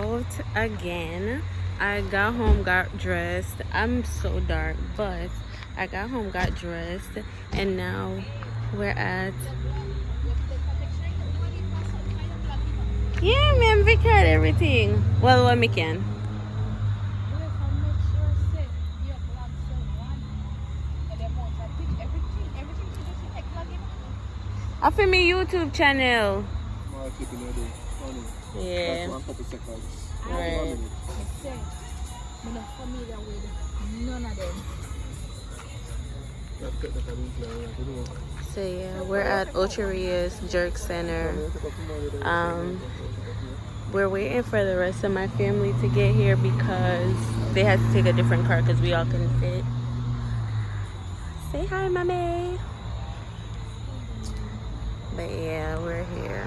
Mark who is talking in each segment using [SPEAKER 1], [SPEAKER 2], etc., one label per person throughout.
[SPEAKER 1] out again. I got home, got dressed. I'm so dark, but I got home, got dressed, and now we're at. Yeah, man, record everything. Well, what we can. I for me YouTube channel. Yeah. Right. So yeah, we're at Ocheria's Jerk Center. We're waiting for the rest of my family to get here because they had to take a different car because we all couldn't fit. Say hi, mommy. But yeah, we're here.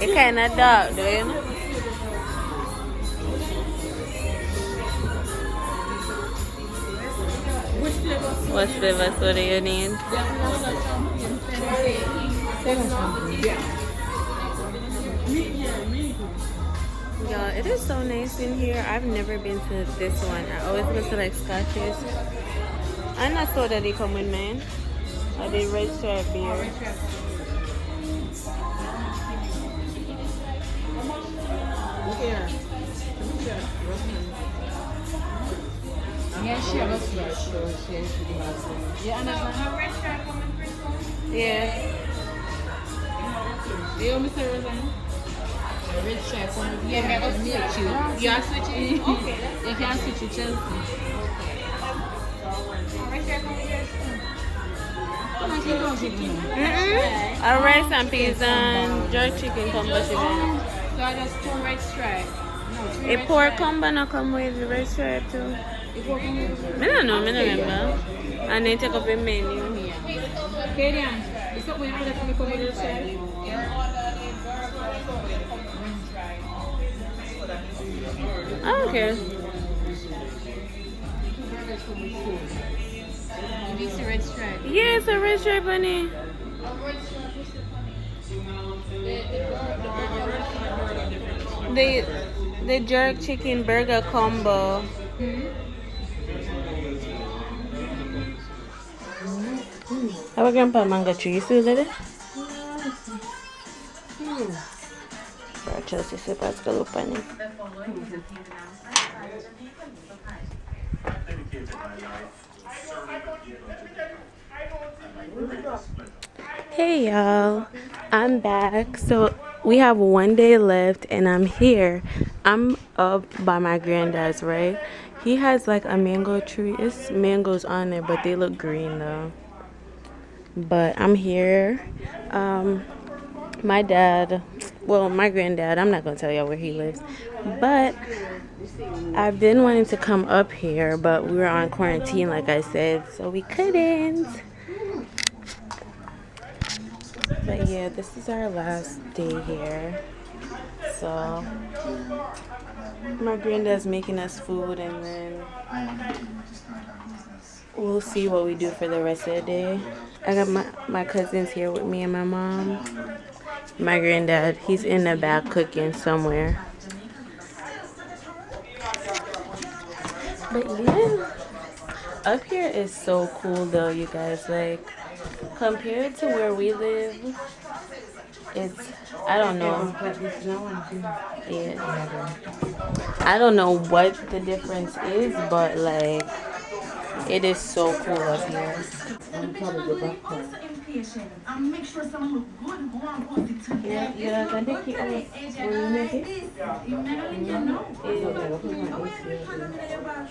[SPEAKER 1] It kind of dark, do you know? What flavors do you need? Y'all, it is so nice in here. I've never been to this one. I always go to like Scotches. And I saw that they come with man. I did red stripe beer. Yeah.
[SPEAKER 2] You want me to resign? Red stripe one. Yeah, I switch you. You are switching? Okay. You can switch to Chelsea.
[SPEAKER 1] A rice and peas and jerk chicken combo chicken.
[SPEAKER 2] So I just 2 red stripe. No, 3
[SPEAKER 1] A pork combo no come with the red stripe too. I don't know, I don't remember. And then take up a menu.
[SPEAKER 2] Kadian, is that when you order for me come with red stripe?
[SPEAKER 1] I don't care.
[SPEAKER 2] It's a red stripe.
[SPEAKER 1] Yeah, it's a red stripe, honey. The jerk chicken burger combo. How about grandpa mango tree? You see that? Chelsea sepas kalau pani. Hey y'all, I'm back. So we have 1 day left and I'm here. I'm up by my granddad's, right? He has like a mango tree. It's mangoes on there, but they look green though. But I'm here. My dad, well, my granddad, I'm not gonna tell y'all where he lives, but I've been wanting to come up here, but we were on quarantine, like I said, so we couldn't. But yeah, this is our last day here. So my granddad's making us food, and then we'll see what we do for the rest of the day. I got my cousins here with me and my mom. My granddad, he's in the back cooking somewhere. But yeah, up here is so cool though, you guys. Like, compared to where we live, it's, I don't know. Yeah. I don't know what the difference is, but like, it is so cool up here.
[SPEAKER 3] Make sure someone look good go and post it together.
[SPEAKER 1] Yeah, can they keep us when you make it?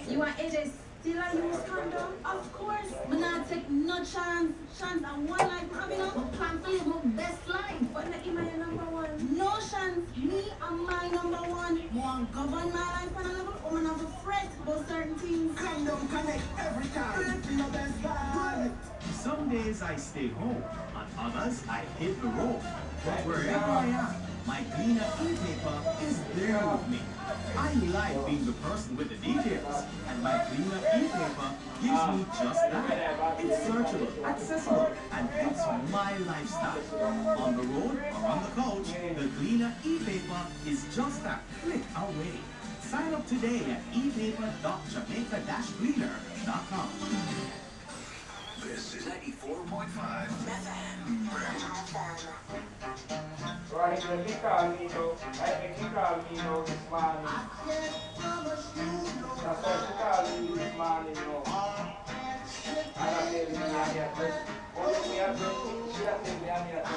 [SPEAKER 3] You want AJ still a use condom? Of course. But not take no chance and one life having a plan for live my best life. But not in my number one. No chance. Me and my number one. Want govern my life on a level. I'm gonna have a fret about certain things. Condom connect every time. days I stay home, on others I hit the road. But wherever I am, my cleaner e-paper is there with me. I like being the person with the details, and my cleaner e-paper gives me just that. It's searchable, accessible, and fits my lifestyle. On the road or on the couch, the cleaner e-paper is just a click away. Sign up today at epaper.jamaica-cleaner.com.
[SPEAKER 4] This is 94.5 FM.
[SPEAKER 5] Right, when he called me, though, I think he called me, this morning. That's why she called me this morning, And I said, me, I'm here to only me, I'm she said, me, I'm here to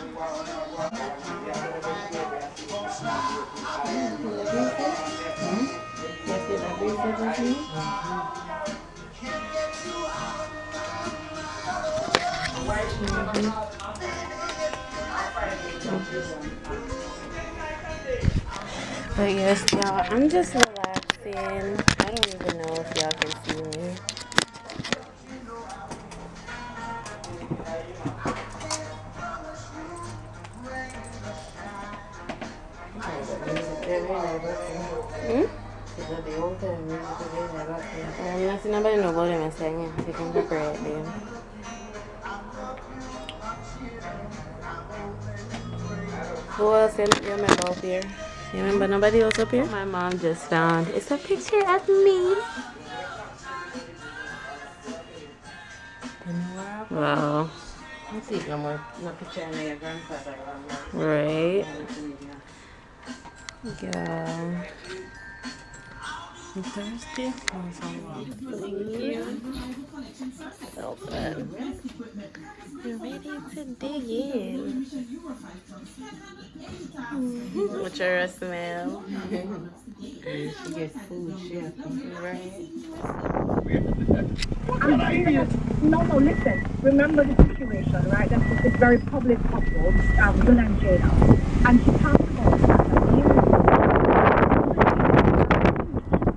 [SPEAKER 1] But yes, y'all, I'm just relaxing. I don't even know if y'all can see me. I'm not seeing nobody know about them and saying, you can prepare it then. Who else you remember up here? You remember nobody else up here? My mom just found. It's a picture of me. Wow. Right. Yeah. You thirsty? So good. You're ready to dig in. What's your smell?
[SPEAKER 2] She gets food,
[SPEAKER 1] Right.
[SPEAKER 6] I'm serious. No, listen. Remember the situation, right? That's this very public couple, Will and Jada. And she talked about the fact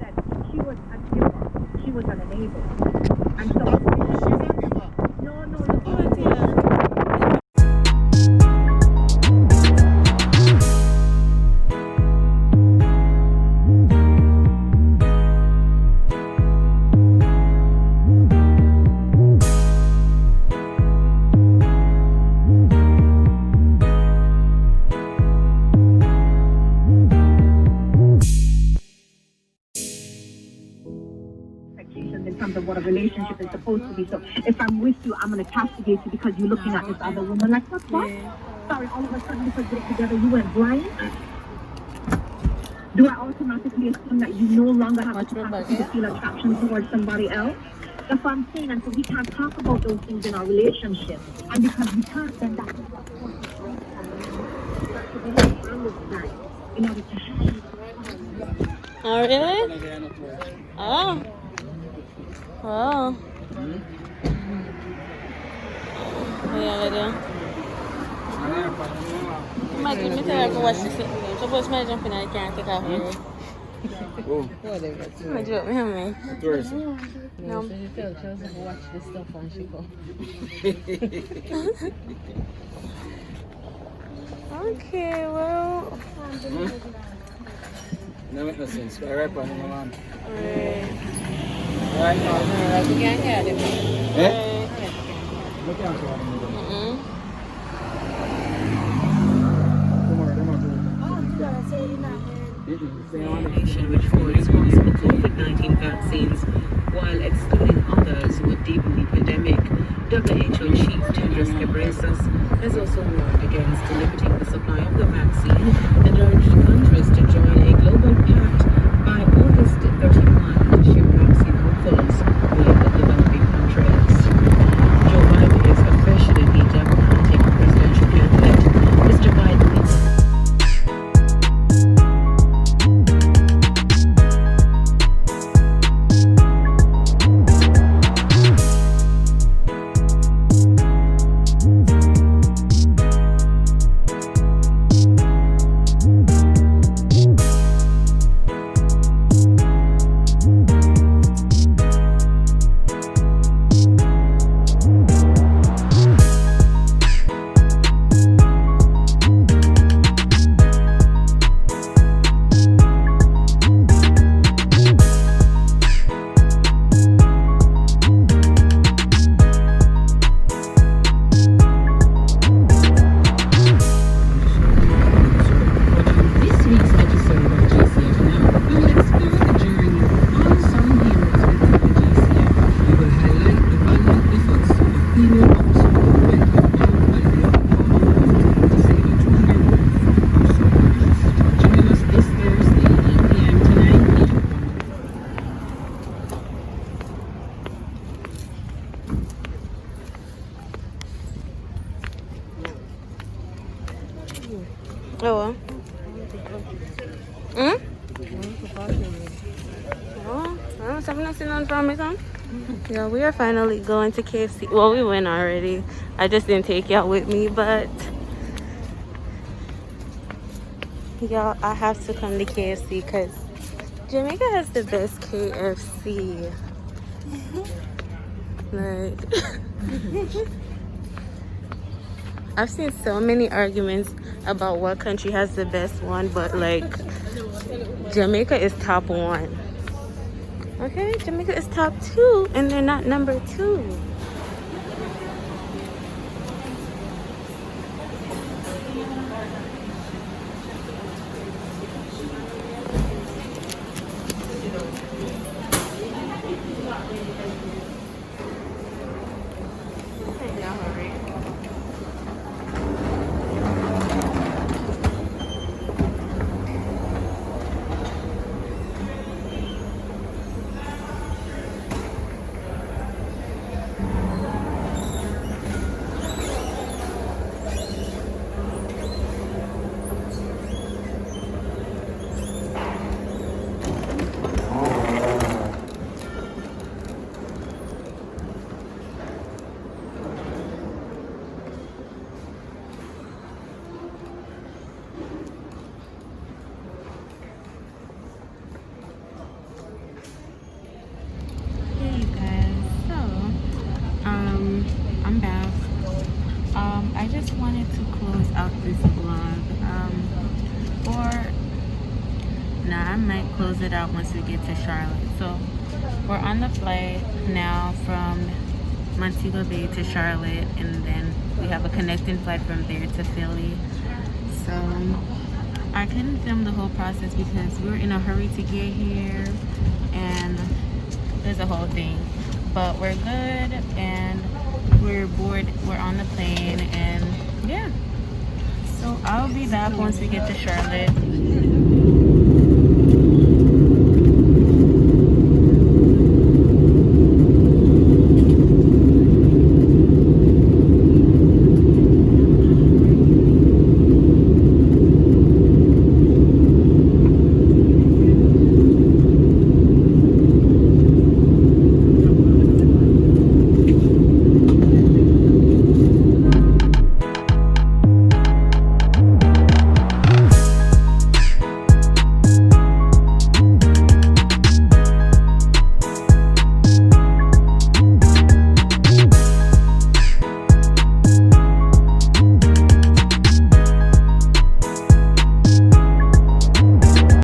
[SPEAKER 6] that she was a giver. She was an enabler. And so... No. In terms of what a relationship is supposed to be. So if I'm with you, I'm going to castigate you because you're looking at this other woman. Like, what? Yeah. Sorry, all of a sudden because we're together, you went blind? Do I automatically assume that you no longer have the capacity to feel attraction towards somebody else? That's what I'm saying. And so we can't talk about those things in our relationship. And because we can't, then that is what's going to break in order to have.
[SPEAKER 1] Oh, really? Oh. Oh. Yeah, I do. My goodness, I can watch this. Suppose my jumping and I can't take off here.
[SPEAKER 2] Whatever.
[SPEAKER 1] I joke, me, man.
[SPEAKER 2] No. So she tell Chelsea to watch this stuff and she go.
[SPEAKER 1] Okay, well.
[SPEAKER 5] No, make no sense. I rap on him, man.
[SPEAKER 1] Alright.
[SPEAKER 5] Right now.
[SPEAKER 2] Like we can't hear them.
[SPEAKER 5] Look out for him.
[SPEAKER 7] Nation which for responsible COVID-19 vaccines, while excluding others who would deepen the pandemic. WHO Chief Tedros Ghebreyesus has also warned against limiting the supply of the vaccine and urged countries to join a global pact by August 31 to share vaccine hopefuls with the developing countries. Joe Biden is officially the Democratic presidential candidate. Mr. Biden is
[SPEAKER 1] Oh. Hmm? Oh, something else in from me, son? Yeah, we are finally going to KFC. Well, we went already. I just didn't take y'all with me, but y'all, I have to come to KFC because Jamaica has the best KFC. Like, I've seen so many arguments about what country has the best one, but like, Jamaica is top one. Okay, Jamaica is top 2, and they're not number 2. Hey guys, so I'm back. I just wanted to close out this vlog. Or nah, I might close it out once we get to Charlotte. So we're on the flight now from Montego Bay to Charlotte, and then we have a connecting flight from there to Philly. So I couldn't film the whole process because we were in a hurry to get here, and there's a whole thing. But we're good, and we're bored. We're on the plane, and yeah. So I'll be back once we get to Charlotte.